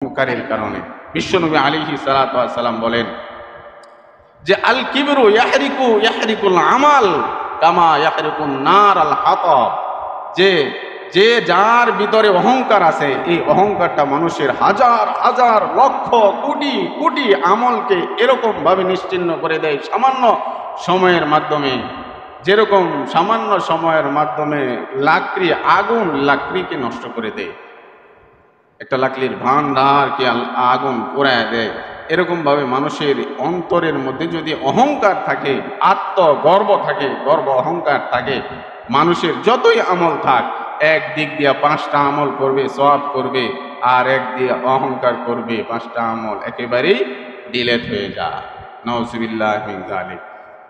অহংকারের কারণে। বিশ্বনবী আলাইহিস সালাতু ওয়াস সালাম বলেন যে আল কিবরু ইয়াহরিকুল আমাল কামা ইয়াহরিকুন নার আল হাতাব, যে যে যার ভিতরে অহংকার আছে, এই অহংকারটা মানুষের হাজার হাজার লক্ষ কোটি কোটি আমলকে এরকম ভাবে নিশ্চিহ্ন করে দেয় সামান্য সময়ের মাধ্যমে। যেরকম সামান্য সময়ের মাধ্যমে আগুন লাকড়িকে নষ্ট করে দেয়, একটা লাকড়ির ভান্ডারকে আগুন পোড়ায় দেয়, এরকম ভাবে মানুষের অন্তরের মধ্যে যদি অহংকার থাকে, আত্মগর্ব থাকে, গর্ব অহংকার থাকে, মানুষের যতই আমল থাক, এক দিক দিয়ে 5টা আমল করবে, সওয়াব করবে, আর এক দিয়ে অহংকার করবে, 5টা আমল একেবারেই ডিলেট হয়ে যায়। নাউযুবিল্লাহি মিন যালিক।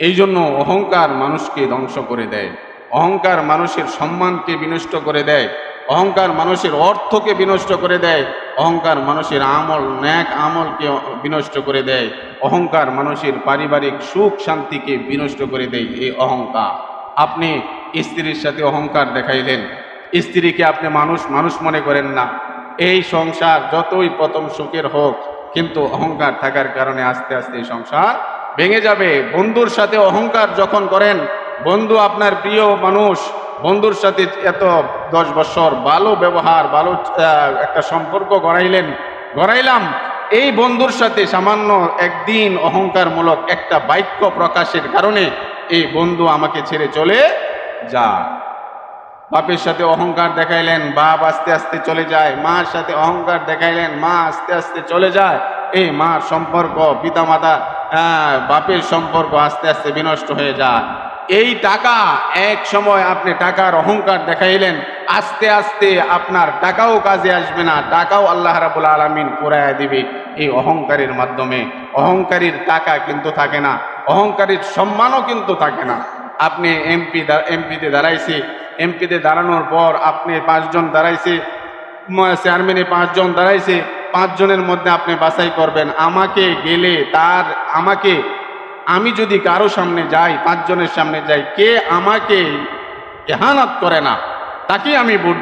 এই জন্য অহংকার মানুষকে ধ্বংস করে দেয়, অহংকার মানুষের সম্মানকে বিনষ্ট করে দেয়, অহংকার মানুষের অর্থকে বিনষ্ট করে দেয়, অহংকার মানুষের আমল ন্যাক আমলকে বিনষ্ট করে দেয়, অহংকার মানুষের পারিবারিক সুখ শান্তিকে বিনষ্ট করে দেয়। এই অহংকার, আপনি স্ত্রীর সাথে অহংকার দেখাইলেন, স্ত্রীকে আপনি মানুষ মনে করেন না, এই সংসার যতই প্রথম সুখের হোক, কিন্তু অহংকার থাকার কারণে আস্তে আস্তে এই সংসার ভেঙে যাবে। বন্ধুর সাথে অহংকার যখন করেন, বন্ধু আপনার প্রিয় মানুষ, বন্ধুর সাথে এত 10 বছর ভালো ব্যবহার, ভালো একটা সম্পর্ক গড়াইলাম, এই বন্ধুর সাথে সামান্য একদিন অহংকারমূলক একটা বাক্য প্রকাশের কারণে এই বন্ধু আমাকে ছেড়ে চলে যায়। বাপের সাথে অহংকার দেখাইলেন, বাপ আস্তে আস্তে চলে যায়, মার সাথে অহংকার দেখাইলেন, মা আস্তে আস্তে চলে যায়। এই মার সম্পর্ক, পিতামাতা বাপের সম্পর্ক আস্তে আস্তে বিনষ্ট হয়ে যায়। এই টাকা, এক সময় আপনি টাকার অহংকার দেখাইলেন, আস্তে আস্তে আপনার টাকাও কাজে আসবে না, টাকাও আল্লাহ রাব্বুল আলামিন পুরায় দিবে এই অহংকারের মাধ্যমে। অহংকারীর টাকা কিন্তু থাকে না, অহংকারীর সম্মানও কিন্তু থাকে না। আপনি এমপিতে দাঁড়াইছে, এমপিতে দাঁড়ানোর পর আপনি 5 জন দাঁড়াইছে, চেয়ারম্যানে 5 জন দাঁড়াইছে, 5 জনের মধ্যে আপনি বাছাই করবেন, আমাকে গেলে আমি যদি কারো সামনে যাই, 5 জনের সামনে যাই, কে আমাকে ইহানাত করে না, তাকে আমি ভোট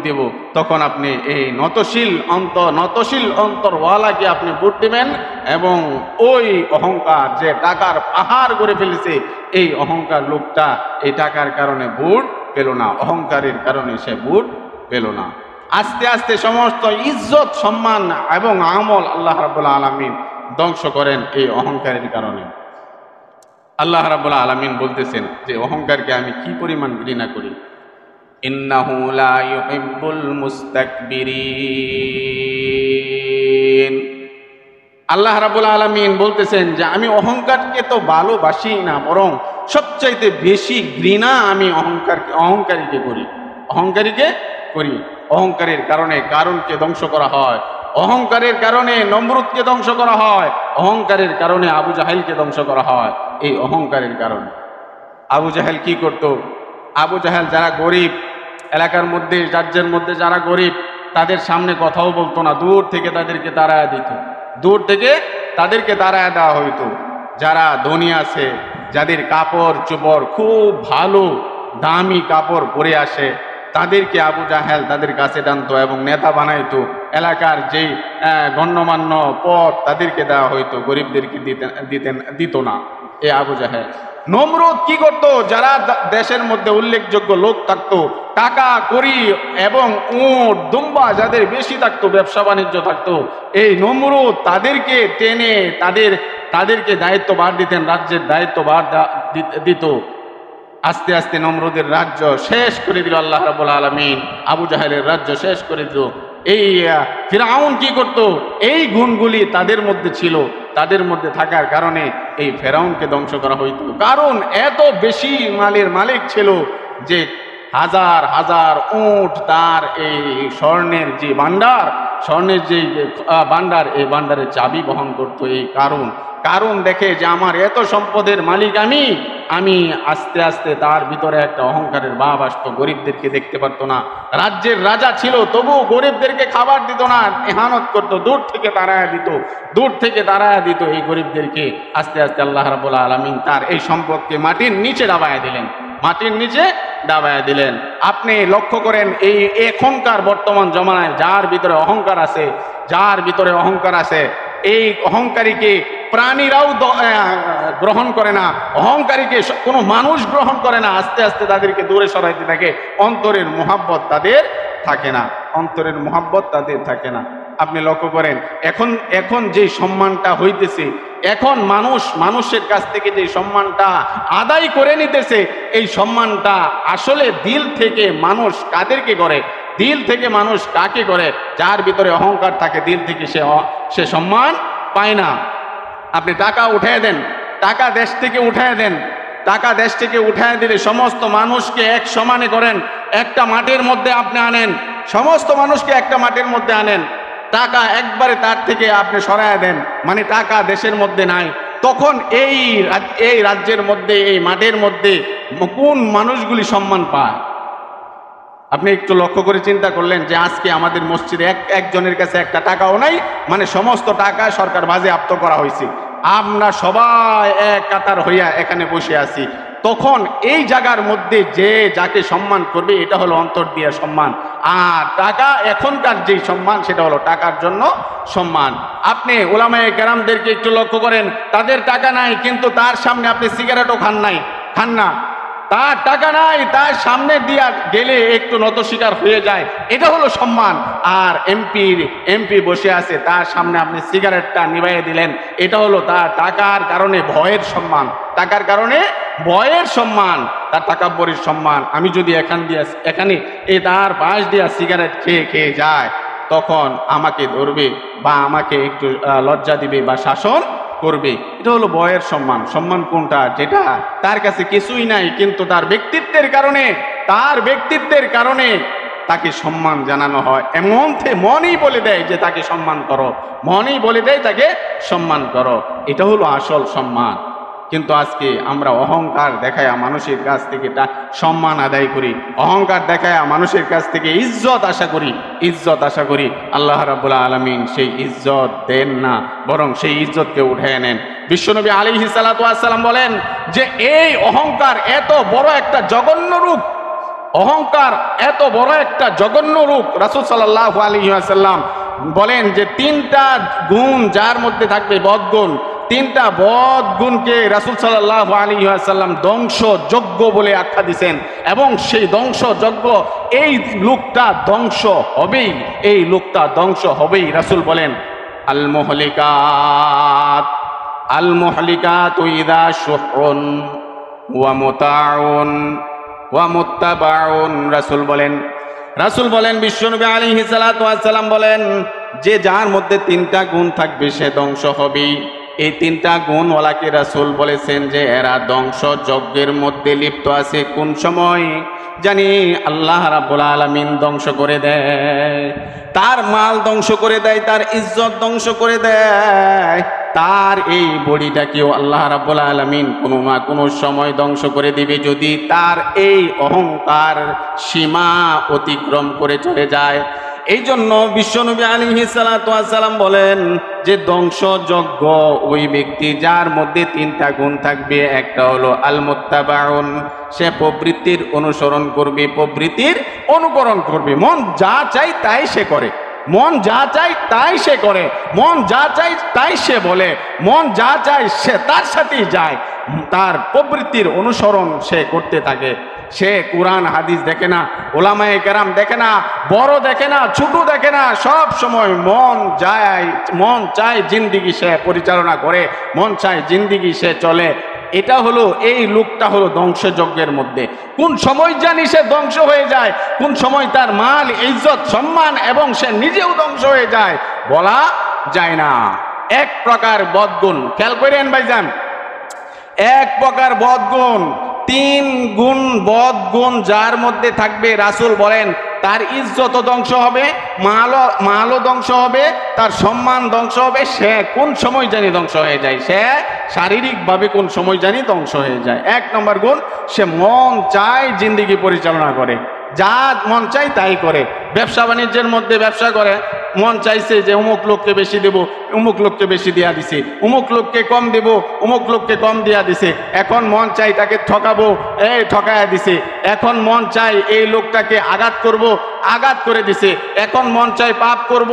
দেব, তখন আপনি এই নতশীল অন্তরওয়ালাকে আপনি ভোট দিবেন। এবং ওই অহংকার, যে টাকার পাহাড় গড়ে ফেলেছে, এই অহংকার লোকটা এই টাকার কারণে ভোট পেল না, অহংকারের কারণে সে ভোট পেল না। আস্তে আস্তে সমস্ত ইজ্জত, সম্মান এবং আমল আল্লাহ রাব্বুল আলামিন ধ্বংস করেন এই অহংকারের কারণে। আল্লাহ রাব্বুল আলামিন বলতেছেন যে অহংকারকে আমি কি পরিমাণ ঘৃণা করি। ইন্নাহু লা ইউহিব্বুল মুস্তাকবিরিন। আল্লাহ রাব্বুল আলামিন বলতেছেন যে আমি অহংকারকে তো ভালোবাসি না, বরং সবচাইতে বেশি ঘৃণা আমি অহংকারীকে করি। অহংকারের কারণে কারুনকে ধ্বংস করা হয়, অহংকারের কারণে নমরুদকে ধ্বংস করা হয়, অহংকারের কারণে আবু জাহেলকে ধ্বংস করা হয়। এই অহংকারের কারণে আবু জাহেল কি করত? আবু জাহেল যারা গরিব, এলাকার মধ্যে, রাজ্যের মধ্যে যারা গরিব, তাদের সামনে কথাও বলতো না, দূর থেকে তাদেরকে তাড়ায় দেওয়া হইতো। যারা ধনী আছে, যাদের কাপড় চোপড় খুব ভালো দামি কাপড় পরে আসে, তাদেরকে আবু জাহেল তাদের কাছে টানতো এবং নেতা বানাইতো। এলাকার যেই গণ্যমান্য পদ তাদেরকে দেওয়া হইতো, গরিবদেরকে দিত না এ আবু জাহেল। নমরুদ কি করতো? যারা দেশের মধ্যে উল্লেখযোগ্য লোক থাকতো, টাকা কড়ি এবং উট দুম্বা যাদের বেশি থাকতো, ব্যবসা বাণিজ্য থাকতো, এই নমরুদ তাদেরকে টেনে তাদেরকে দায়িত্বভার দিতেন, রাজ্যের দায়িত্বভার দিত। আস্তে আস্তে নমরুদের রাজ্য শেষ করে দিল আল্লাহ রাব্বুল আলামিন, আবু জাহেলের রাজ্য শেষ করে দিল। এই ফিরআউন কি করত? এই গুণগুলি তাদের মধ্যে ছিল, তাদের মধ্যে থাকার কারণে এই ফিরআউনকে ধ্বংস করা হইত। কারণ এত বেশি মালের মালিক ছিল যে হাজার হাজার উট তার এই স্বর্ণের যে ভান্ডার, এই ভান্ডারের চাবি বহন করত। এই কারণ দেখে যে আমার এত সম্পদের মালিক আমি আস্তে আস্তে তার ভিতরে একটা অহংকারের ভাব আসতো, গরিবদেরকে দেখতে পারতো না। রাজ্যের রাজা ছিল, তবু গরিবদেরকে খাবার দিত না, ইহানত করতো, দূর থেকে তাড়ায়া দিত এই গরিবদেরকে। আস্তে আস্তে আল্লাহ রাব্বুল আলামিন তার এই সম্পদকে মাটির নিচে দাবায় দিলেন। মাটির নিচে দাবায়া দিলেন। আপনি লক্ষ্য করেন এই এখনকার বর্তমান জমানায় যার ভিতরে অহংকার আছে, যার ভিতরে অহংকার আছে, এই অহংকারীকে প্রাণীরাও গ্রহণ করে না, অহংকারীকে কোনো মানুষ গ্রহণ করে না। আস্তে আস্তে তাদেরকে দূরে সরাইতে থাকে, অন্তরের মোহাব্বত তাদের থাকে না, অন্তরের মোহাব্বত তাদের থাকে না। আপনি লক্ষ্য করেন এখন যে সম্মানটা হইতেছে, এখন মানুষের কাছ থেকে যে সম্মানটা আদায় করে নিতেছে, এই সম্মানটা আসলে দিল থেকে মানুষ কাদেরকে করে, দিল থেকে মানুষ কাকে করে? যার ভিতরে অহংকার থাকে, দিল থেকে সে সম্মান পায় না। আপনি টাকা উঠায় দেন, টাকা দেশ থেকে উঠায় দেন, টাকা দেশ থেকে উঠায় দিলে সমস্ত মানুষকে এক সমানে করেন, একটা মাটির মধ্যে আপনি আনেন, সমস্ত মানুষকে একটা মাটির মধ্যে আনেন, টাকা একবারে তার থেকে আপনি সরায় দেন, মানে টাকা দেশের মধ্যে নাই, তখন এই রাজ্যের মধ্যে, এই মাটির মধ্যে কোন মানুষগুলি সম্মান পায়? আপনি একটু লক্ষ্য করে চিন্তা করলেন যে আজকে আমাদের মসজিদে একজনের কাছে একটা টাকাও নাই, মানে সমস্ত টাকা সরকার বাজেয়াপ্ত করা হয়েছে, আমরা সবাই এক কাতার হইয়া এখানে বসে আছি, তখন এই জায়গার মধ্যে যে যাকে সম্মান করবে এটা হলো অন্তর দিয়া সম্মান। আর টাকা, এখনকার যে সম্মান সেটা হলো টাকার জন্য সম্মান। আপনি ওলামায়ে কেরামদেরকে একটু লক্ষ্য করেন, তাদের টাকা নাই কিন্তু তার সামনে আপনি সিগারেটও খান না, তার টাকা নাই, তার সামনে দিয়া গেলে একটু নত শিকার হয়ে যায়, এটা হলো সম্মান। আর এমপি বসে আছে, তার সামনে আপনি সিগারেটটা নিভাইয়ে দিলেন, এটা হলো তার টাকার কারণে ভয়ের সম্মান, টাকার কারণে ভয়ের সম্মান, তার তাকাব্বরের সম্মান। আমি যদি এখানে তার পাশ দিয়া সিগারেট খেয়ে যায়, তখন আমাকে ধরবে বা আমাকে একটু লজ্জা দিবে বা শাসন করবে, এটা হলো ভয়ের সম্মান। সম্মান কোনটা? যেটা তার কাছে কিছুই নাই কিন্তু তার ব্যক্তিত্বের কারণে তাকে সম্মান জানানো হয়, এমন মনই বলে দেয় যে তাকে সম্মান করো, মনই বলে দেয় তাকে সম্মান করো, এটা হলো আসল সম্মান। কিন্তু আজকে আমরা অহংকার দেখায়া মানুষের কাছ থেকে সম্মান আদায় করি, অহংকার দেখায়া মানুষের কাছ থেকে ইজ্জত আশা করি। আল্লাহ রাব্বুল আলামিন সেই ইজ্জত দেন না, বরং সেই ইজ্জতকে উঠায় নেন। বিশ্বনবী আলাইহিস সালাতু ওয়াস সালাম বলেন যে এই অহংকার এত বড় একটা জঘন্য রূপ, অহংকার এত বড় একটা জঘন্য রূপ। রাসূল সাল্লাল্লাহু আলাইহি ওয়াসাল্লাম বলেন যে তিনটা গুণ যার মধ্যে থাকবে, বদগুণ, তিনটা বদগুণকে রাসূল সাল্লাল্লাহু আলাইহি ওয়াসাল্লাম ধ্বংসযজ্ঞ বলে আখ্যা দিয়েছেন, এবং সেই ধ্বংসযজ্ঞ, এই লোকটা ধ্বংস হবেই। রাসূল বলেন আল মুহলিকাতু ইযা শুহরুন ওয়া মুতাউন ওয়া মুত্তাবাউন। রাসূল বলেন বিশ্বনবী আলাইহিস সালাতু ওয়াস সালাম বলেন যে যার মধ্যে তিনটা গুণ থাকবে সে ধ্বংস হবেই। এই তিনটা গুণওয়ালাকে রাসূল বলেছেন যে এরা ধ্বংসযজ্ঞের মধ্যে লিপ্ত আছে। কোন সময়? জানি আল্লাহ রাব্বুল আলামিন ধ্বংস করে দেয়, তার মাল ধ্বংস করে দেয়, তার ইজ্জত ধ্বংস করে দেয়, তার এই বডিটাকেও আল্লাহ রাব্বুল আলামিন কোনো না কোনো সময় ধ্বংস করে দিবে, যদি তার এই অহংকার সীমা অতিক্রম করে চলে যায়। এই জন্য বিশ্বনবী আলাইহিস সালাতু ওয়াস সালাম বলেন যে ধ্বংসযজ্ঞ ওই ব্যক্তি যার মধ্যে তিনটা গুণ থাকবে। একটা হলো আল মুত্তাবাউন, সে প্রবৃত্তির অনুসরণ করবে, প্রবৃত্তির অনুকরণ করবে, মন যা চাই তাই সে করে, মন যা চাই তাই সে করে, মন যা চাই তাই সে বলে, মন যা চাই সে তার সাথেই যায়, তার প্রবৃত্তির অনুসরণ সে করতে থাকে। সে কোরআন হাদিস দেখে না, ওলামায়ে কেরাম দেখে না, বড় দেখে না, ছোট দেখে না, সব সময় মন চায় জিন্দিগি সে পরিচালনা করে, মন চায় জিন্দিগি সে চলে। এটা হলো, এই লোকটা হলো ধ্বংসযজ্ঞের মধ্যে। কোন সময় জানি সে ধ্বংস হয়ে যায়, কোন সময় তার মাল, ইজ্জত, সম্মান এবং সে নিজেও ধ্বংস হয়ে যায় বলা যায় না। এক প্রকার বদগুণ, খেয়াল করেন ভাইজান, এক প্রকার বদগুণ, তিন গুণ বদগুণ যার মধ্যে থাকবে, রাসূল বলেন তার ইজ্জত ধ্বংস হবে, মালও ধ্বংস হবে, তার সম্মান ধ্বংস হবে। সে কোন সময় জানি ধ্বংস হয়ে যায়, সে শারীরিকভাবে কোন সময় জানি ধ্বংস হয়ে যায়। এক নম্বর গুণ, সে মন চায় জিন্দিগি পরিচালনা করে, যা মন চায় তাই করে। ব্যবসা বাণিজ্যের মধ্যে ব্যবসা করে, মন চাইছে যে অমুক লোককে বেশি দেব, অমুক লোককে বেশি দেয়া দিছে, অমুক লোককে কম দেব, অমুক লোককে কম দেয়া দিছে। এখন মন চাই তাকে ঠকাবো, এই ঠকায়া দিছে। এখন মন চাই এই লোকটাকে আঘাত করব, আঘাত করে দিছে। এখন মন চাই পাপ করব,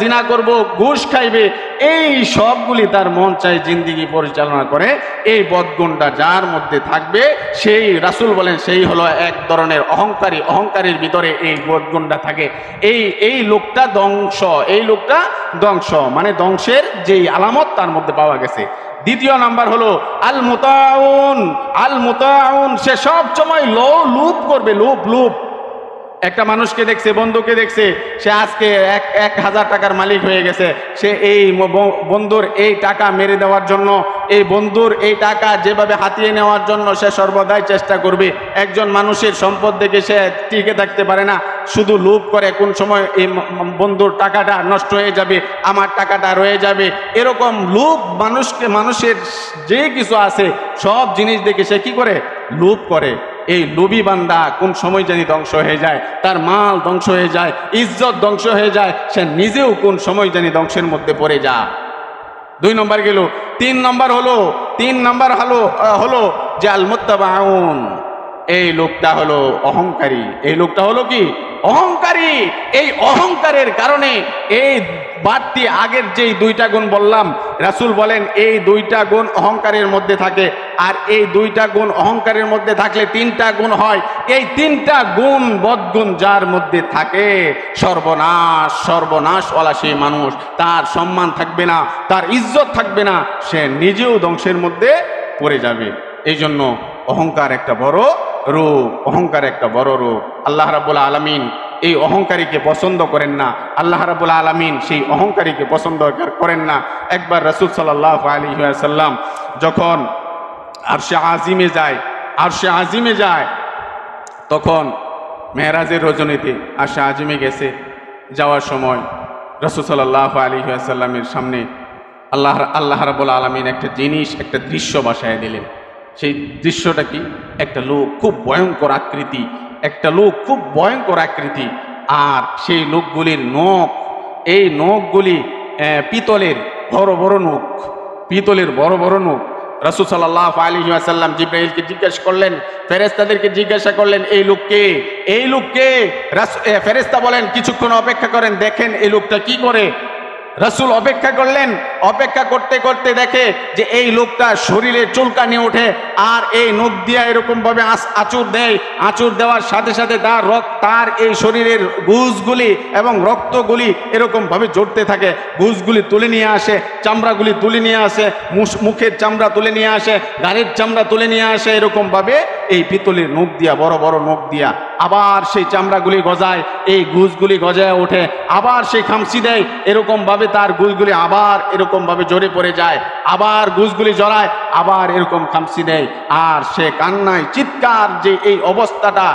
জিনা করব, ঘুষ খাইবে। এই সবগুলি তার মন চাই জিন্দিগি পরিচালনা করে। এই বদগুণটা যার মধ্যে থাকবে, সেই রাসূল বলেন সেই হলো এক ধরনের অহংকারী। অহংকারের ভিতরে এই বদগুণটা থাকে। এই লোকটা ধ্বংস, এই লোকটা ধ্বংস, মানে ধ্বংসের যেই আলামত তার মধ্যে পাওয়া গেছে। দ্বিতীয় নাম্বার হলো আল মুতাউন। আল মুতাউন, সে সব সময় লুপ করবে, লুপ। একটা মানুষকে দেখছে, বন্ধুকে দেখছে, সে আজকে 1000 টাকার মালিক হয়ে গেছে। সে এই বন্ধুর এই টাকা মেরে দেওয়ার জন্য, এই বন্ধুর এই টাকা যেভাবে হাতিয়ে নেওয়ার জন্য সে সর্বদাই চেষ্টা করবে। একজন মানুষের সম্পদ দেখে সে টিকে থাকতে পারে না, শুধু লোভ করে কোন সময় এই বন্ধুর টাকাটা নষ্ট হয়ে যাবে, আমার টাকাটা রয়ে যাবে। এরকম লোভ মানুষের যে কিছু আছে সব জিনিস দেখে সে কি করে? লোভ করে। এই লোভী বান্দা কোন সময় জানি ধ্বংস হয়ে যায়, তার মাল ধ্বংস হয়ে যায়, ইজ্জত ধ্বংস হয়ে যায়, সে নিজেও কোন সময় জানি ধ্বংসের মধ্যে পড়ে যায়। 2 নম্বর গেল। 3 নম্বর হলো যে আল মুত্তাবাউন, এই লোকটা হলো অহংকারী। এই লোকটা হলো কি? অহংকারী। এই অহংকারের কারণে এই বাড়তি আগের যেই 2টা গুণ বললাম, রাসূল বলেন এই 2টা গুণ অহংকারের মধ্যে থাকে। আর এই 2টা গুণ অহংকারের মধ্যে থাকলে 3টা গুণ হয়। এই 3টা গুণ বদগুণ যার মধ্যে থাকে, সর্বনাশওয়ালা সেই মানুষ, তার সম্মান থাকবে না, তার ইজ্জত থাকবে না, সে নিজেও ধ্বংসের মধ্যে পড়ে যাবে। এই জন্য অহংকার একটা বড় রোগ, অহংকার একটা বড় রোগ। আল্লাহ রাব্বুল আলামিন এই অহংকারীকে পছন্দ করেন না। আল্লাহ রাব্বুল আলামিন সেই অহংকারীকে পছন্দ করেন না। একবার রাসূল সাল্লাল্লাহু আলাইহি ওয়াসাল্লাম যখন আরশে আজিমে যায়, তখন মেরাজের রজনীতে আরশে আজিমে গেছে। যাওয়ার সময় রাসূল সাল্লাল্লাহু আলাইহি ওয়াসাল্লামের সামনে আল্লাহ রাব্বুল আলামিন একটা দৃশ্য বাসায় দিলেন। সেই দৃশ্যটা কি? একটা লোক খুব ভয়ঙ্কর আকৃতি, আর সেই লোকগুলির নখ, এই নখগুলি পিতলের বড় বড় নখ। রাসূল সাল্লাল্লাহু আলাইহি ওয়াসাল্লাম জিবরাইলকে জিজ্ঞাসা করলেন, ফেরেশতাদেরকে জিজ্ঞাসা করলেন, এই লোককে ফেরেশতা বলেন কিছুক্ষণ অপেক্ষা করেন, দেখেন এই লোকটা কি করে। রাসূল অপেক্ষা করলেন, অপেক্ষা করতে করতে দেখে যে এই লোকটা শরীরে চুলকানি ওঠে, আর এই নখ দিয়া এরকম ভাবে আঁচড় দেয়। আঁচড় দেওয়ার সাথে সাথে তার এই শরীরের গুজগুলি এবং রক্তগুলি এরকম ভাবে জড়তে থাকে। গুজগুলি তুলে নিয়ে আসে, চামড়াগুলি তুলে নিয়ে আসে, মুখের চামড়া তুলে নিয়ে আসে, গাড়ির চামড়া তুলে নিয়ে আসে। এরকম ভাবে এই পিতলের নখ দিয়া, বড় বড় নখ দিয়া আবার সেই চামড়াগুলি গজায়, এই গুজগুলি গজায় ওঠে, আবার সেই খামচি দেয়। এরকম ভাবে তার গুজগুলি আবার এরকম ভাবে জড়ে পড়ে যায়, আবার গুজগুলি জড়ায়, আবার এরকম খামচি দেয়। আর সে কান্নায় চিৎকার, যে এই অবস্থাটা,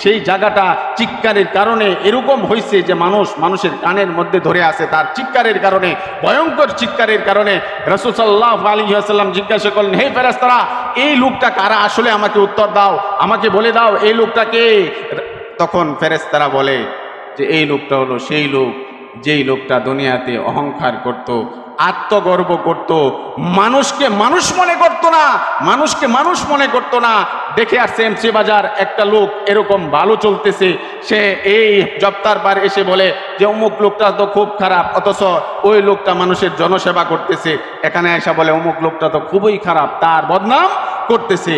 সেই জায়গাটা চিৎকারের কারণে এরকম হয়েছে যে মানুষের কানের মধ্যে ধরে আছে তার চিৎকারের কারণে, ভয়ঙ্কর চিৎকারের কারণে। রাসূল সাল্লাল্লাহু আলাইহি ওয়াসাল্লাম জিজ্ঞাসা করলেন, হে ফেরেশতারা, এই লোকটা কারা? আসলে আমাকে উত্তর দাও, আমাকে বলে দাও এই লোকটা কে। তখন ফেরেশতারা বলে যে এই লোকটা হলো সেই লোক, যেই লোকটা দুনিয়াতে অহংকার করত, আত্মগর্ব করত, মানুষকে মানুষ মনে করত না। দেখে আসছে এমসি বাজার একটা লোক এরকম ভালো চলতেছে, সে এই জপ্তার পার এসে বলে যে অমুক লোকটা তো খুব খারাপ, অথচ ওই লোকটা মানুষের জনসেবা করতেছে। এখানে এসে বলে অমুক লোকটা তো খুবই খারাপ, তার বদনাম করতেছে।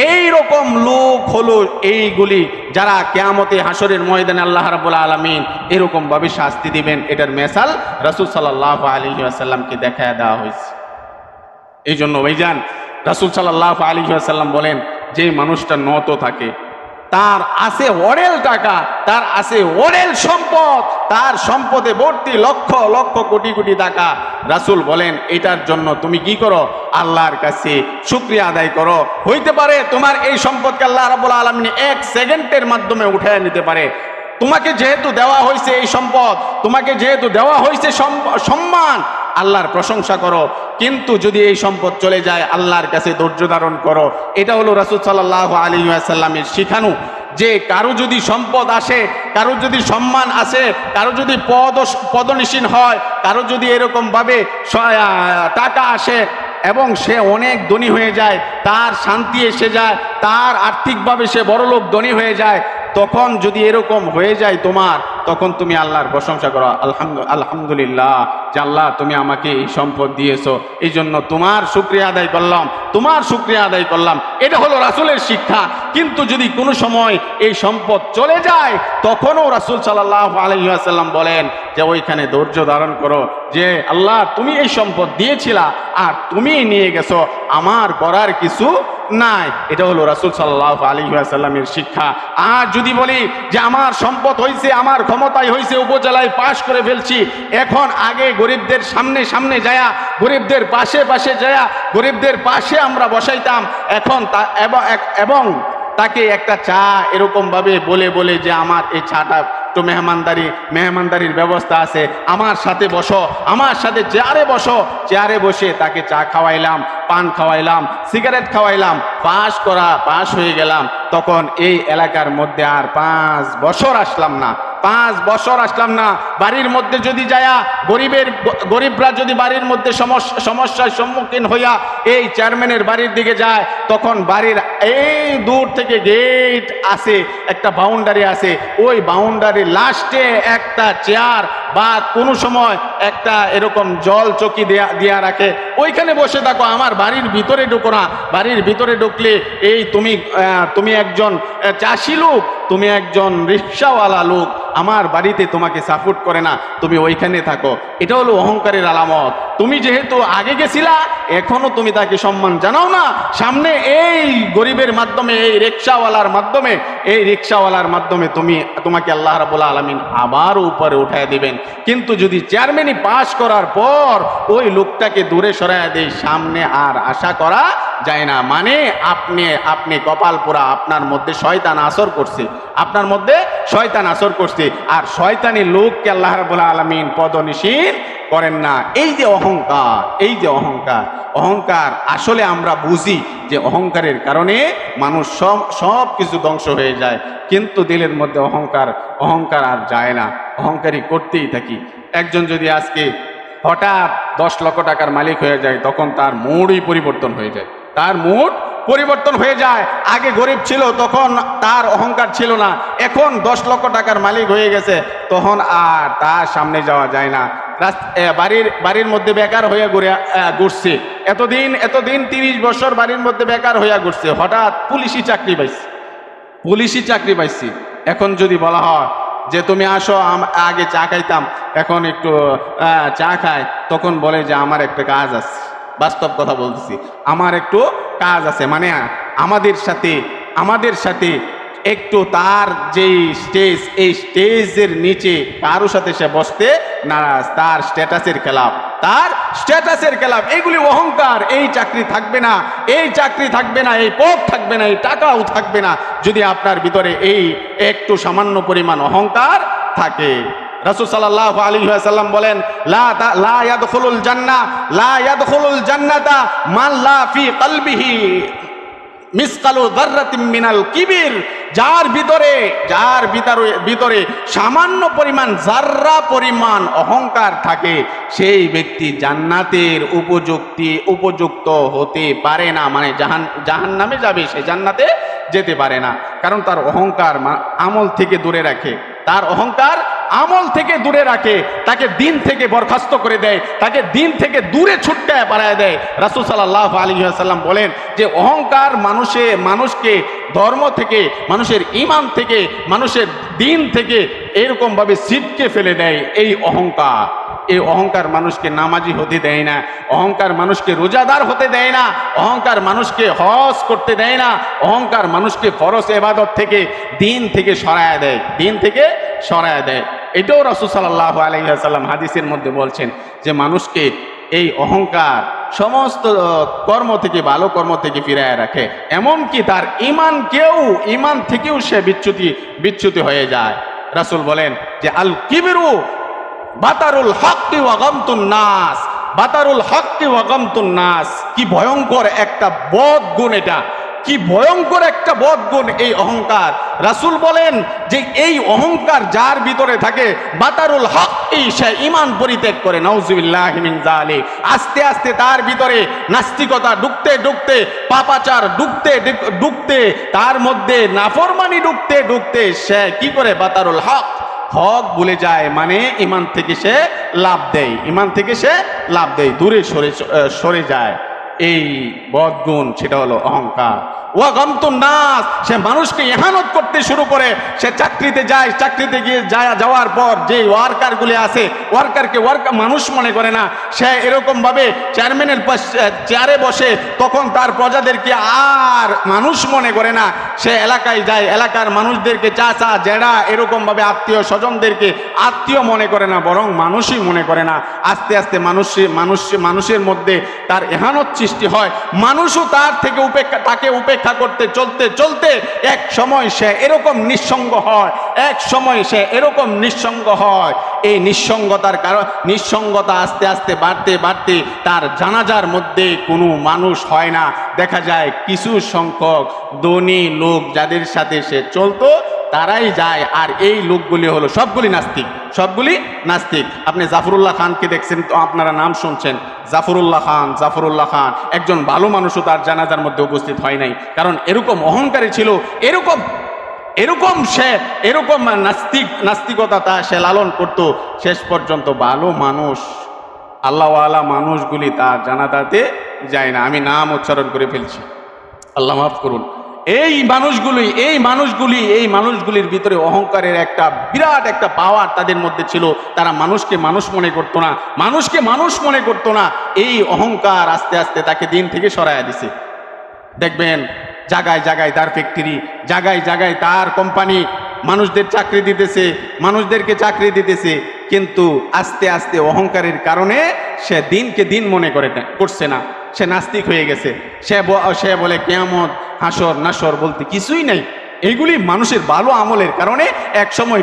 এই রকম লোক হলো এইগুলি, যারা কিয়ামতে হাসরের ময়দানে আল্লাহ রাব্বুল আলামিন এরকম ভাবে শাস্তি দিবেন। এটার মেসাল রাসূল সাল্লাল্লাহু আলাইহি ওয়াসাল্লামকে দেখায় দেওয়া হয়েছে। এই জন্য ভাইজান, রাসূল সাল্লাল্লাহু আলাইহি ওয়াসাল্লাম বলেন, যে মানুষটা নত থাকে, তার আছে অরেল টাকা, তার আছে অরেল সম্পদ, তার সম্পদে ভর্তি লক্ষ লক্ষ কোটি কোটি টাকা। রাসূল বলেন, এটার জন্য তুমি কি করো? আল্লাহর কাছে শুকরিয়া আদায় করো। হইতে পারে তোমার এই সম্পদকে আল্লাহ রাব্বুল আলামিন 1 সেকেন্ডের মাধ্যমে উঠায় নিতে পারে। তোমাকে যেহেতু দেওয়া হয়েছে এই সম্পদ, তোমাকে যেহেতু দেওয়া হয়েছে সম্মান, আল্লাহর প্রশংসা করো। কিন্তু যদি এই সম্পদ চলে যায়, আল্লাহর কাছে ধৈর্য ধারণ করো। এটা হলো রাসূল সাল্লাল্লাহু আলাইহি ওয়াসাল্লামের শিখানো। যে কারো যদি সম্পদ আসে, কারো যদি সম্মান আসে, কারো যদি পদনিসীন হয়, কারো যদি এরকমভাবে টাকা আসে এবং সে অনেক ধনী হয়ে যায়, তার শান্তি এসে যায়, তার আর্থিকভাবে সে বড়লোক ধনী হয়ে যায়, তখন যদি এরকম হয়ে যায় তোমার, তখন তুমি আল্লাহর প্রশংসা করো, আলহামদুলিল্লাহ যে আল্লাহ তুমি আমাকে এই সম্পদ দিয়েছো, এই জন্য তোমার শুকরিয়া আদায় করলাম, তোমার শুকরিয়া আদায় করলাম। এটা হলো রাসূলের শিক্ষা। কিন্তু যদি কোনো সময় এই সম্পদ চলে যায়, তখনও রাসূল সাল্লাল্লাহু আলাইহি ওয়াসাল্লাম বলেন যে ওইখানে ধৈর্য ধারণ করো, যে আল্লাহ তুমি এই সম্পদ দিয়েছিলা আর তুমি নিয়ে গেছো, আমার করার কিছু নাই। এটা হলো রাসূল সাল্লাল্লাহু আলাইহি ওয়াসাল্লামের শিক্ষা। আর যদি বলি যে আমার সম্পদ হয়েছে, আমার ক্ষমতায় হয়েছে, উপজেলায় পাশ করে ফেলছি, এখন আগে গরিবদের সামনে সামনে যায়া, গরিবদের পাশে পাশে যায়া, গরিবদের পাশে আমরা বসাইতাম, এখন এবং তাকে একটা চা এরকমভাবে বলে বলে যে আমার এই চাটা একটু মেহমানদারির ব্যবস্থা আছে, আমার সাথে বসো, আমার সাথে চেয়ারে বসো, চেয়ারে বসে তাকে চা খাওয়াইলাম, পান খাওয়াইলাম, সিগারেট খাওয়াইলাম, পাশ হয়ে গেলাম। তখন এই এলাকার মধ্যে আর 5 বছর আসলাম না, 5 বছর আসলাম না। বাড়ির মধ্যে যদি যায়া গরিবরা যদি বাড়ির মধ্যে সমস্যার সম্মুখীন হইয়া এই চেয়ারম্যানের বাড়ির দিকে যায়, তখন বাড়ির এই দূর থেকে গেট আছে, একটা বাউন্ডারি আছে, ওই বাউন্ডারির লাস্টে একটা চেয়ার বা কোনো সময় একটা এরকম জল চকি দিয়া রাখে, ওইখানে বসে থাকো, আমার বাড়ির ভিতরে ঢুকো না। বাড়ির ভিতরে ঢুকলে এই তুমি একজন চাষি লোক, তুমি একজন রিক্সাওয়ালা লোক, আমার বাড়িতে তোমাকে সাপোর্ট করে না, তুমি ওইখানে থাকো। এটা হলো অহংকারের আলামত। তুমি যেহেতু আগে গেছিলা, এখনো তুমি তাকে সম্মান জানাও না। সামনে এই গরিবের মাধ্যমে, এই রিক্সাওয়ালার মাধ্যমে তোমাকে আল্লাহ রাব্বুল আলামিন আবার উপরে উঠায় দিবেন। কিন্তু যদি চেয়ারম্যানই পাশ করার পর ওই লোকটাকে দূরে সরায় দেয়, সামনে আর আশা করা যায় না। মানে আপনি কপাল পোড়া, আপনার মধ্যে শয়তান আসর করছে, আপনার মধ্যে শয়তান আসর করছে। আর শয়তানি লোককে আল্লাহ রাব্বুল আলামিন পদনিসীন করেন না। এই যে অহংকার আসলে আমরা বুঝি যে অহংকারের কারণে মানুষ সব কিছু ধ্বংস হয়ে যায়, কিন্তু দিলের মধ্যে অহংকার আর যায় না, অহংকারী করতেই থাকি। একজন যদি আজকে হঠাৎ 10 লক্ষ টাকার মালিক হয়ে যায়, তখন তার মুডই পরিবর্তন হয়ে যায়, তার মুড পরিবর্তন হয়ে যায়। আগে গরিব ছিল, তখন তার অহংকার ছিল না, এখন 10 লক্ষ টাকার মালিক হয়ে গেছে, তখন আর তার সামনে যাওয়া যায় না। বাড়ির মধ্যে বেকার হয়ে ঘুরছে, এতদিন 30 বছর বাড়ির মধ্যে বেকার হইয়া ঘুরছে, হঠাৎ পুলিশি চাকরি পাইছি। এখন যদি বলা হয় যে তুমি আসো, আগে চা খাইতাম, এখন একটু চা খাই, তখন বলে যে আমার একটা কাজ আছে। বাস্তব কথা বলতেছি, আমার একটু কাজ আছে। মানে আমাদের সাথে একটু তার যেই স্টেজ, এই স্টেজের নিচে কারো সাথে সে বসতে নারাজ, তার স্ট্যাটাসের খেলাফ, এইগুলি অহংকার। এই চাকরি থাকবে না, এই পদ থাকবে না, এই টাকাও থাকবে না, যদি আপনার ভিতরে এই একটু সামান্য পরিমাণ অহংকার থাকে। রাসূল সাল্লাল্লাহু আলাইহি ওয়াসাল্লাম বলেন, লা ইয়াদখুলুল জান্নাতা মান লা ফি কলবিহি মিসকালু যাররাতিন মিনাল কিবির। যার ভিতরে সামান্য পরিমাণ, জাররা পরিমাণ অহংকার থাকে, সেই ব্যক্তি জান্নাতের উপযুক্ত হতে পারে না। মানে জাহান্নামে যাবে, সে জান্নাতে যেতে পারে না। কারণ তার অহংকার আমল থেকে দূরে রাখে, তাকে দিন থেকে বরখাস্ত করে দেয়, তাকে দিন থেকে দূরে ছুটতে পারায় দেয়। রাসূল সাল্লাল্লাহু আলাইহি ওয়াসাল্লাম বলেন যে অহংকার মানুষকে ধর্ম থেকে, মানুষের ঈমান থেকে, মানুষের দিন থেকে এরকম ভাবে ছিটকে ফেলে দেয়। এই অহংকার মানুষকে নামাজি হতে দেয় না, অহংকার মানুষকে রোজাদার হতে দেয় না, অহংকার মানুষকে হজ করতে দেয় না, অহংকার মানুষকে ফরজ ইবাদত থেকে, দিন থেকে সরায় দেয়। এটাও রাসূল সাল্লাল্লাহু আলাইহি ওয়াসাল্লাম হাদিসের মধ্যে বলছেন যে মানুষকে এই অহংকার সমস্ত কর্ম থেকে, ভালো কর্ম থেকে ফিরায় রাখে, এমনকি তার ঈমান থেকেও সে বিচ্যুতি হয়ে যায়। রাসূল বলেন যে আল কিবরু বাতারুল হক্কি ওয়া গামতুন নাস। কি ভয়ঙ্কর একটা বদ গুণ এটা। কি ভয়ঙ্কর একটা বদগুণ এই অহংকার। রাসূল বলেন যে এই অহংকার যার ভিতরে থাকে বাতারুল হক, এই সে ঈমান পরিত্যাগ করে। নাউযুবিল্লাহি মিন যালিক। আস্তে আস্তে তার ভিতরে নাস্তিকতা ঢুকতে ঢুকতে, পাপাচার ঢুকতে ঢুকতে, তার মধ্যে নাফরমানি ঢুকতে ঢুকতে সে কি করে বাতারুল হক, হক ভুলে যায়, মানে ঈমান থেকে সে লাভ দেয়, ঈমান থেকে সে লাভ দেয়, দূরে সরে যায়। এই বদগুণ সেটা হলো অহংকার। ওয়া গামতুন নাস, সে মানুষকে ইহানত করতে শুরু করে। সে চাকরিতে যায়, চাকরিতে গিয়ে যাওয়ার পর যে ওয়ার্কারগুলি আছে, ওয়ার্কারকে মানুষ মনে করে না। সে এরকম ভাবে চেয়ারম্যানের চেয়ারে বসে, তখন তার প্রজাদেরকে আর মানুষ মনে করে না। সে এলাকায় যায়, এলাকার মানুষদেরকে চাচা জেঠা এরকম ভাবে আত্মীয় স্বজনদেরকে আত্মীয় মনে করে না, বরং মানুষই মনে করে না। আস্তে আস্তে মানুষের মধ্যে তার ইহানত সৃষ্টি হয়। মানুষও তার থেকে তাকে উপেক্ষা করতে চলতে চলতে এক সময় সে এরকম নিঃসঙ্গ হয়, এক সময় সে এরকম নিঃসঙ্গ হয়। এই নিঃসঙ্গতার কারণ, নিঃসঙ্গতা আস্তে আস্তে বাড়তে বাড়তে তার জানাজার মধ্যে কোনো মানুষ হয় না। দেখা যায় কিছু সংখ্যক ধনী লোক যাদের সাথে সে চলতো তারাই যায়, আর এই লোকগুলি হলো সবগুলি নাস্তিক, সবগুলি নাস্তিক। আপনি জাফরুল্লাহ খানকে দেখছেন, তো আপনারা নাম শুনছেন, জাফরুল্লাহ খান একজন ভালো মানুষও তার জানাজার মধ্যে উপস্থিত হয় নাই, কারণ এরকম অহংকারী ছিল, এরকম সে এরকম নাস্তিকতা তা সে লালন করত। শেষ পর্যন্ত ভালো মানুষ, আল্লাহওয়ালা মানুষগুলি তার জানাজাতে যায় না। আমি নাম উচ্চারণ করে ফেলছি, আল্লাহ মাফ করুন। এই মানুষগুলির ভিতরে অহংকারের একটা বিরাট একটা পাওয়ার তাদের মধ্যে ছিল। তারা মানুষকে মানুষ মনে করতো না, মানুষকে মানুষ মনে করতো না। এই অহংকার আস্তে আস্তে তাকে দিন থেকে সরাইয়া দিছে। দেখবেন জায়গায় জায়গায় তার ফ্যাক্টরি, জায়গায় জায়গায় তার কোম্পানি, মানুষদের চাকরি দিতেছে, মানুষদেরকে চাকরি দিতেছে, কিন্তু আস্তে আস্তে অহংকারের কারণে সে দিনকে দিন মনে করছে না, সে নাস্তিক হয়ে গেছে। সে বলে কিয়ামত, হাসর নাসর বলতে কিছুই নাই। এইগুলি মানুষের ভালো আমলের কারণে এক সময়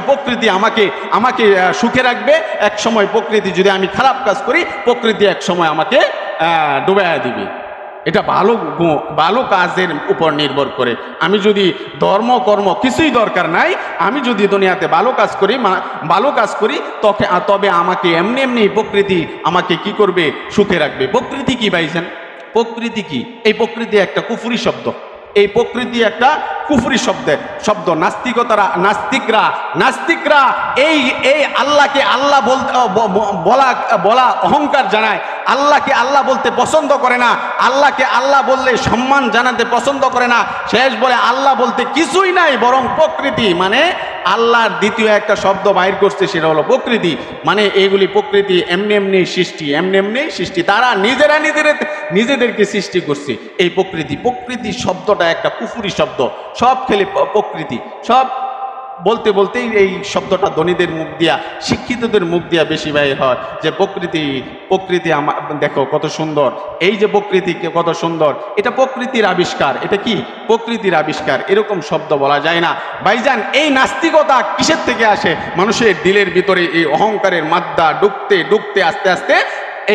প্রকৃতি আমাকে সুখে রাখবে, এক সময় প্রকৃতি যদি আমি খারাপ কাজ করি, প্রকৃতি এক সময় আমাকে ডুবাইয়া দিবে। এটা ভালো কাজের উপর নির্ভর করে। আমি যদি ধর্ম কর্ম কিছুই দরকার নাই, আমি যদি দুনিয়াতে ভালো কাজ করি তবে আমাকে এমনি প্রকৃতি আমাকে কি করবে, সুখে রাখবে। প্রকৃতি কি ভাইজান? প্রকৃতি কি? এই প্রকৃতি একটা কুফরি শব্দ, এই প্রকৃতি একটা কুফরি শব্দ। নাস্তিকরা এই আল্লাহকে আল্লাহ বলা অহংকার জানায়, আল্লাহকে আল্লাহ বলতে পছন্দ করে না, আল্লাহকে আল্লাহ বললে সম্মান জানাতে পছন্দ করে না। শেষ বলে আল্লাহ বলতে কিছুই নাই, বরং প্রকৃতি, মানে আল্লাহর দ্বিতীয় একটা শব্দ বাইর করছে, সেটা হলো প্রকৃতি। মানে এইগুলি প্রকৃতি এমনি সৃষ্টি, তারা নিজেদেরকে সৃষ্টি করছে। এই প্রকৃতি শব্দটা একটা কুফরি শব্দ। সব খেলে প্রকৃতি, সব বলতে বলতেই এই শব্দটা ধনীদের মুখ দিয়া, শিক্ষিতদের মুখ দিয়া বেশি বাইর হয়, যে প্রকৃতি দেখো কত সুন্দর, এই যে প্রকৃতি কত সুন্দর, এটা প্রকৃতির আবিষ্কার। এটা কি? প্রকৃতির আবিষ্কার। এরকম শব্দ বলা যায় না ভাইজান। এই নাস্তিকতা কিসের থেকে আসে? মানুষের দিলের ভিতরে এই অহংকারের মাদ্দা ঢুকতে ঢুকতে আস্তে আস্তে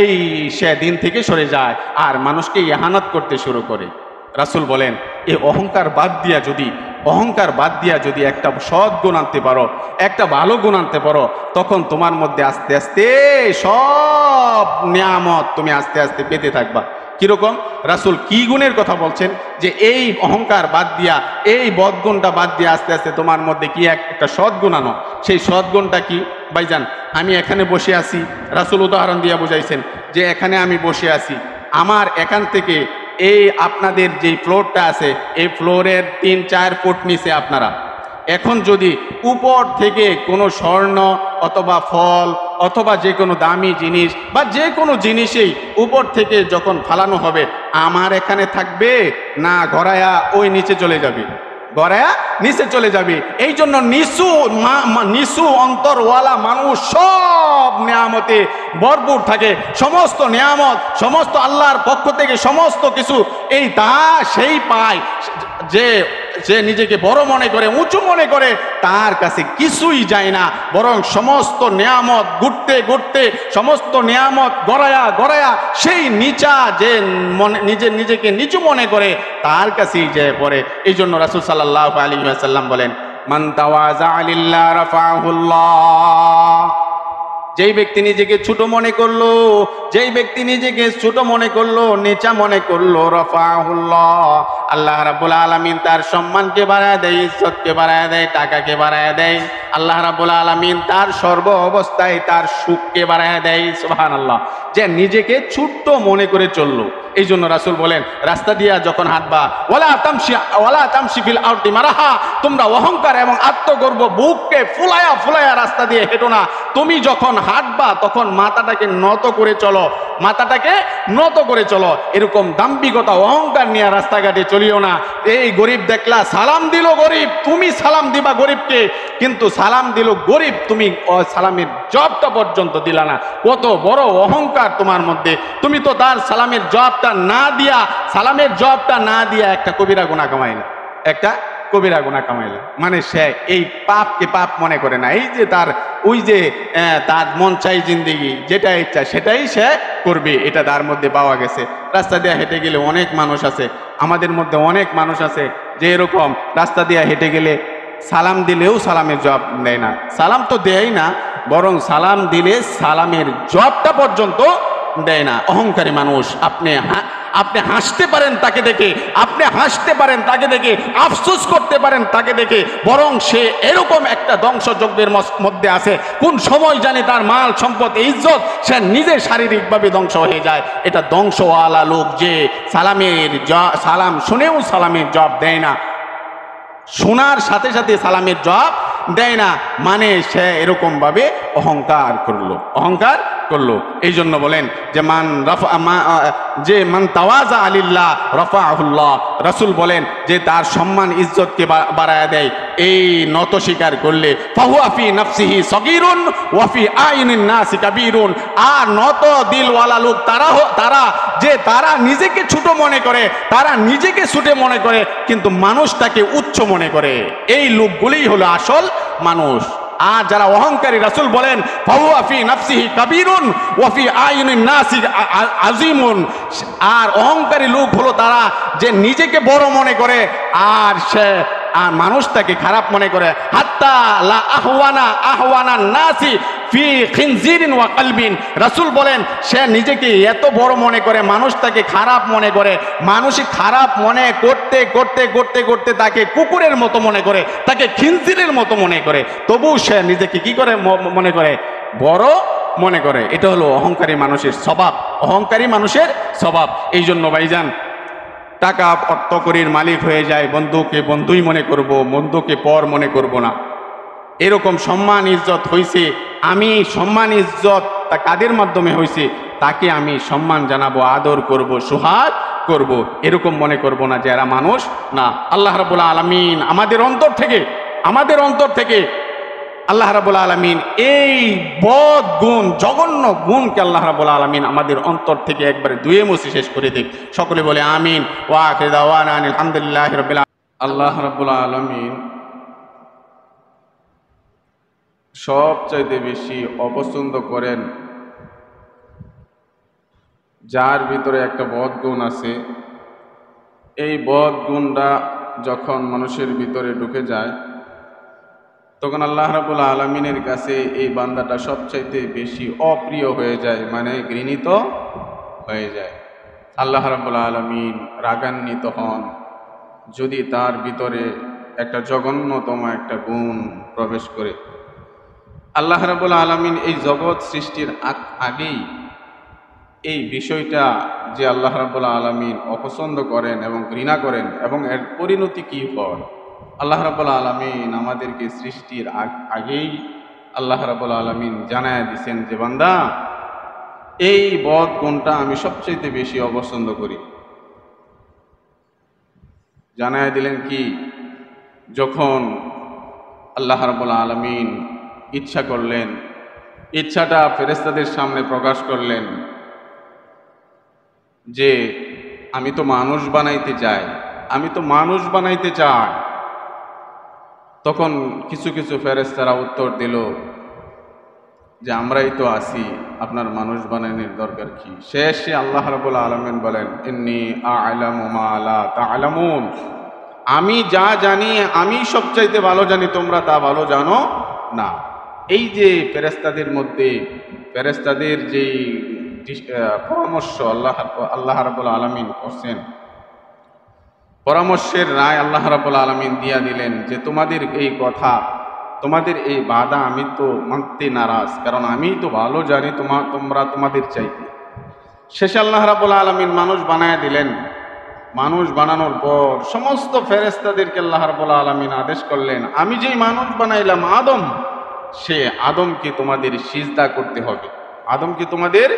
এই সে দিন থেকে সরে যায়, আর মানুষকে ইহানাত করতে শুরু করে। রাসূল বলেন, এই অহংকার বাদ দিয়া যদি একটা সৎ গুণ আনতে পারো, একটা ভালো গুণ আনতে পারো, তখন তোমার মধ্যে আস্তে আস্তে সব নিয়ামত তুমি আস্তে আস্তে পেতে থাকবা। কিরকম? রাসূল কি গুণের কথা বলছেন? যে এই অহংকার বাদ দিয়া, এই বদগুণটা বাদ দিয়া আস্তে আস্তে তোমার মধ্যে কি একটা সদ্গুণ আনো। সেই সদ্গুণটা কি ভাইজান? আমি এখানে বসে আছি, রাসূল উদাহরণ দিয়া বুঝাইছেন যে এখানে আমি বসে আছি, আমার এখান থেকে এই আপনাদের যে ফ্লোরটা আছে, এই ফ্লোরের 3-4 ফুট নিচে আপনারা, এখন যদি উপর থেকে কোনো স্বর্ণ অথবা ফল অথবা যে কোনো দামি জিনিস বা যে কোনো জিনিসেই উপর থেকে যখন ফালানো হবে, আমার এখানে থাকবে না গড়ায়া ওই নিচে চলে যাবে? গড়ায়া নিচে চলে যাবে। এই জন্য নিচু অন্তরওয়ালা মানুষ সব নিয়ামতে ভরপুর থাকে, সমস্ত নিয়ামত, সমস্ত আল্লাহর পক্ষ থেকে সমস্ত কিছু সেই পায়, যে যে নিজেকে বড় মনে করে, উঁচু মনে করে, তার কাছে কিছুই যায় না, বরং সমস্ত নিয়ামত ঘুরতে ঘুরতে সমস্ত নিয়ামত গড়ায়া গড়ায়া সেই নিচা যে নিজেকে নিচু মনে করে তার কাছেই যায় পড়ে। এই জন্য রাসূল সাল্লাল্লাহু আলাইহি ওয়াসাল্লাম বলেন, মান তাওয়াযা লিল্লাহ রাফাহুল্লাহ। যেই ব্যক্তি নিজেকে ছোট মনে করলো, যেই ব্যক্তি নিজেকে ছোট মনে করলো, নিচা মনে করলো, রাফাহুল্লাহ, আল্লাহ রাব্বুল আলামিন তার সম্মানকে বাড়ায় দেয়, ইজ্জতকে বাড়ায় দেয়, টাকাকে বাড়ায় দেয়। আল্লাহ রাব্বুল আলামিন তার সর্ব অবস্থায় তার সুখকে বাড়ায় দেয়। সুবহানাল্লাহ। যে নিজেকে ছোট্ট মনে করে চললো। এই জন্য রাসূল বলেন, রাস্তা দিয়া যখন হাঁটবা, ওয়ালা তামশি ফিল আরদি মারাহা, তোমরা অহংকার এবং আত্মগর্ব বুককে ফুলায়া ফুলায়া রাস্তা দিয়ে হেঁটো না। তুমি যখন হাঁটবা তখন মাথাটাকে নত করে চলো, মাথাটাকে নত করে চলো। এরকম দাম্ভিকতা অহংকার নিয়ে রাস্তাঘাটে চলিও না। এই গরিব দেখলা, সালাম দিল গরিব, তুমি সালাম দিবা গরিবকে, কিন্তু সালাম দিল গরিব, তুমি সালামের জবাবটা পর্যন্ত দিলা না। কত বড় অহংকার তোমার মধ্যে! তুমি তো তার সালামের জবাবটা না দিয়া, সালামের জবাবটা না দিয়া একটা কবিরা গুনাহ কামাইলা, একটা কবিরা গুনাহ কামাইলা। মানে সে এই পাপকে পাপ মনে করে না। এই যে তার ওই যে তার মন চাই জিন্দেগি, যেটা ইচ্ছা সেটাই সে করবে, এটা তার মধ্যে পাওয়া গেছে। রাস্তা দিয়ে হেঁটে গেলে অনেক মানুষ আছে, আমাদের মধ্যে অনেক মানুষ আছে যে এরকম রাস্তা দিয়ে হেঁটে গেলে সালাম দিলেও সালামের জবাব দেয় না। সালাম তো দেয় না, বরং সালাম দিলে সালামের জবাবটা পর্যন্ত দেয় না। অহংকারী মানুষ। আপনি হাসতে পারেন তাকে দেখে, আপনি হাসতে পারেন তাকে দেখে, আফসোস করতে পারেন তাকে দেখে, বরং সে এরকম একটা ধ্বংসযজ্ঞের মধ্যে আছে। কোন সময় জানি তার মাল সম্পদ ইজ্জত সে নিজে শারীরিকভাবে ধ্বংস হয়ে যায়। এটা ধ্বংসওয়ালা লোক, যে সালাম শুনেও সালামের জবাব দেয় না, শোনার সাথে সাথে সালামের জবাব দেয় না, মানে সে এরকম ভাবে অহংকার করলো। এই জন্য বলেন যে মান তাওয়াজা লিল্লাহ রাফাহুল্লাহ। রাসূল বলেন যে তার সম্মান ইজ্জতকে বাড়ায় দেয় এই নত স্বীকার করলে। ফাহুয়া ফি নাফসিহি সগীরুন ওয়া ফি আইনিন নাসি কাবীরুন। আর নত দিলওয়ালা লোক তারা নিজেকে ছোট মনে করে, তারা নিজেকে ছোট মনে করে, কিন্তু মানুষটাকে উচ্চ মনে করে। এই লোকগুলোই হলো আসল মানুষ। আর যারা অহংকারী, রাসূল বলেন ফাহুয়া ফি নাফসিহি কাবীরুন ওয়া ফি আইনিন নাসি আযীমুন। আর অহংকারী লোক হলো তারা যে নিজেকে বড় মনে করে আর সে আর মানুষটাকে খারাপ মনে করে। হাত্তা লা আহওয়ানা নাসি ফি খিনজিরিন ওয়া কলবিন। রাসূল বলেন সে নিজেকে এত বড় মনে করে, মানুষটাকে খারাপ মনে করে, মানুষই খারাপ মনে করতে করতে করতে করতে তাকে কুকুরের মতো মনে করে, তাকে খিনজিরের মতো মনে করে, তবু সে নিজেকে কি করে মনে করে? বড় মনে করে। এটা হলো অহংকারী মানুষের স্বভাব, অহংকারী মানুষের স্বভাব। এই জন্য ভাইজান, টাকা অর্থকরীর মালিক হয়ে যায়, বন্ধুকে বন্ধুই মনে করব, বন্ধুকে পর মনে করব না। এরকম সম্মান ইজ্জত হয়েছে, আমি সম্মান ইজ্জত তা কাদের মাধ্যমে হয়েছে, তাকে আমি সম্মান জানাবো, আদর করব, সুহাগ করব, এরকম মনে করব না যে এরা মানুষ না। আল্লাহ রাব্বুল আলামিন আমাদের অন্তর থেকে আল্লাহ রাব্বুল আলামিন এই বদ গুণ, জঘন্য গুণকে আল্লাহ রাব্বুল আলামিন আমাদের অন্তর থেকে একবারে ধুয়ে মুছে শেষ করে দিক। সকলে বলে আমিন। ওয়া আখিরু দাওয়ানা আলহামদুলিল্লাহি রাব্বিল আলামিন। আল্লাহ রাব্বুল আলামিন সবচাইতে বেশি অপছন্দ করেন যার ভিতরে একটা বদ গুণ আছে। এই বদ গুণটা যখন মানুষের ভিতরে ঢুকে যায়, তখন আল্লাহ রাব্বুল আলামিনের কাছে এই বান্দাটা সবচাইতে বেশি অপ্রিয় হয়ে যায়, মানে ঘৃণিত হয়ে যায়। আল্লাহ রাব্বুল আলামিন রাগান্বিত হন যদি তার ভিতরে একটা জঘন্যতম একটা গুণ প্রবেশ করে। আল্লাহ রাব্বুল আলামিন এই জগৎ সৃষ্টির আগেই এই বিষয়টা যে আল্লাহ রাব্বুল আলামিন অপছন্দ করেন এবং ঘৃণা করেন এবং এর পরিণতি কি হয়, আল্লাহ রাব্বুল আলামিন আমাদেরকে সৃষ্টির আগেই আল্লাহ রাব্বুল আলামিন জানায় দিয়েছেন যে বান্দা, এই বদ গুণটা আমি সবচেয়ে বেশি অপছন্দ করি। জানায় দিলেন কি? যখন আল্লাহ রাব্বুল আলামিন ইচ্ছা করলেন, ইচ্ছাটা ফেরেশতাদের সামনে প্রকাশ করলেন যে আমি তো মানুষ বানাইতে চাই, তখন কিছু কিছু ফেরেশতারা উত্তর দিল যে আমরাই তো আছি, আপনার মানুষ বানানোর দরকার কি? শেষে আল্লাহ রাব্বুল আলামিন বলেন, ইন্নী আ'লামু মা লা তা'লামুন, আমি যা জানি আমি সবচাইতে ভালো জানি, তোমরা তা ভালো জানো না। এই যে ফেরেশতাদের মধ্যে ফেরেশতাদের যেই পরামর্শ আল্লাহ রাব্বুল আলামিন করছেন, পরামর্শের রায় আল্লাহ রাব্বুল আলামিন দিয়া দিলেন যে তোমাদের এই কথা, তোমাদের এই বাধা আমি তো মানতে নারাজ, কারণ আমি তো ভালো জানি তোমরা তোমাদের চাইতে। শেষে আল্লাহ রাব্বুল আলামিন মানুষ বানায় দিলেন। মানুষ বানানোর পর সমস্ত ফেরেশতাদেরকে আল্লাহ রাব্বুল আলামিন আদেশ করলেন, আমি যেই মানুষ বানাইলাম আদম, সে আদমকে তোমাদের সিজদা করতে হবে, আদমকে তোমাদের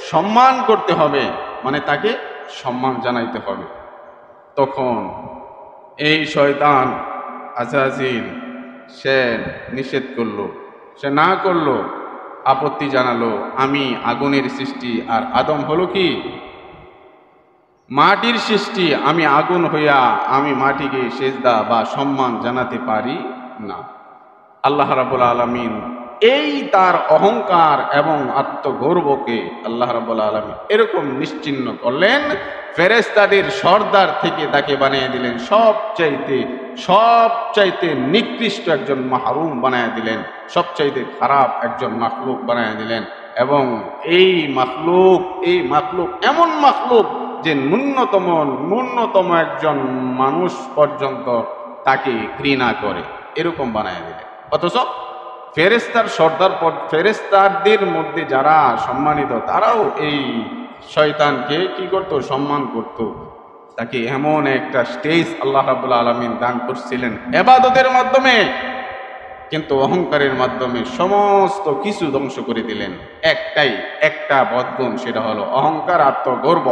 সম্মান করতে হবে, মানে তাকে সম্মান জানাইতে হবে। তখন এই শয়তান আজাজিল সে নিষেধ করলো, সে না করলো, আপত্তি জানালো, আমি আগুনের সৃষ্টি আর আদম হলো কি মাটির সৃষ্টি, আমি আগুন হইয়া আমি মাটিকে সেজদা বা সম্মান জানাতে পারি না। আল্লাহ রাব্বুল আলামিন এই তার অহংকার এবং আত্মগর্বকে আল্লাহ রাব্বুল আলামিন এরকম নিশ্চিহ্ন করলেন, ফেরেশতাদের সর্দার থেকে তাকে বানিয়ে দিলেন সবচাইতে নিকৃষ্ট একজন মাহরুম বানিয়ে দিলেন, সবচাইতে খারাপ একজন মাখলুক বানিয়ে দিলেন। এবং এই মাখলুক এমন মাখলুক যে ন্যূনতম একজন মানুষ পর্যন্ত তাকে ঘৃণা করে, এরকম বানিয়ে দিলেন। অথচ ফেরেশতার সর্দার, ফেরেশতাদের মধ্যে যারা সম্মানিত তারাও এই শয়তানকে কি করত? সম্মান করত। তাকে এমন একটা স্টেজ আল্লাহ রাব্বুল আলামিন দান করছিলেন ইবাদতের মাধ্যমে, কিন্তু অহংকারের মাধ্যমে সমস্ত কিছু ধ্বংস করে দিলেন। একটা বদগুণ, সেটা হলো অহংকার, আত্মগর্ব।